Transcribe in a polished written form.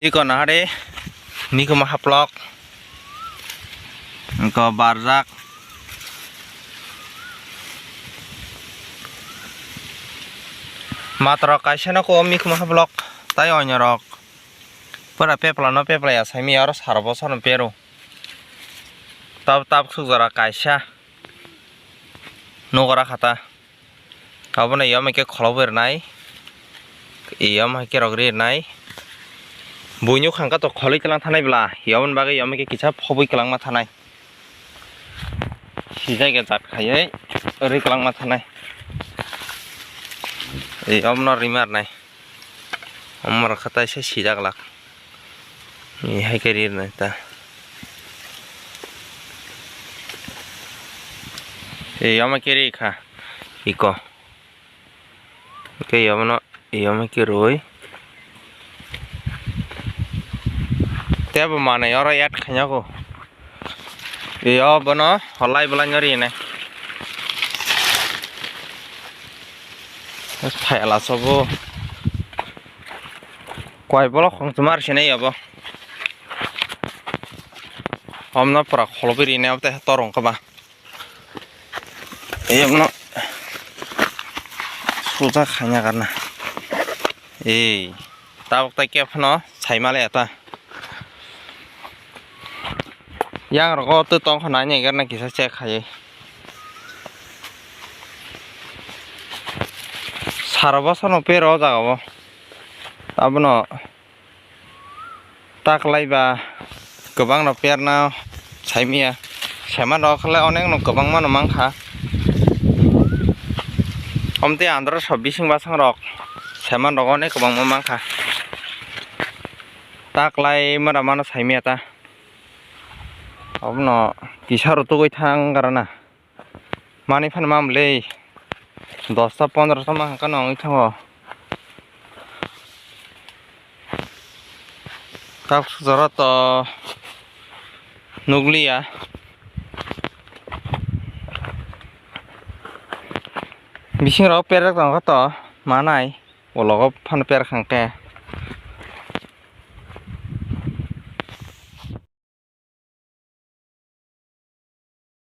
Iko nahade niko mahaplok engko barzak matra kaisana ko miko mahaplok tai onyorok pura pepla no pepla ya sami aro sarbo son pero tab sugara kaisa nogara khata abona yam ke kholober nai yam ke rogri nai buinyo khangka to kholoi kelang thanai bla yawn bagai yam ke kicha phoboi kelang ma thanai sijai ge jat khayai ori kelang ma thanai ei amna rimar nai amar khata se sijak lak ni hai ke rir nai ta ei yam ke ri kha iko ke yam ke roi teba mana yoro yat khanya ko yo bono holai bala nyori ne es phaila sobo koi bolo khong tumar sine yabo omna pra kholobiri ne abte torong ka ba eyamno suja khanya karna ei tabok ta kepno saimale ata yang rokok tuh tong khonanya karena kisah cek aja sarabasa no pero jago abno tak laiba gobang no perna saimia sama no khale onek no gobang mano mangkha omte andro sobbising basang rok sama no onek gobang mangkha tak lai mara mano saimia ta abno kisar to goi thang karana mani phan mamle 10 ta 15 ta mang ka nong thango tak sujara to nuglia bising ro perak tang ka to manai ologo phan per khangke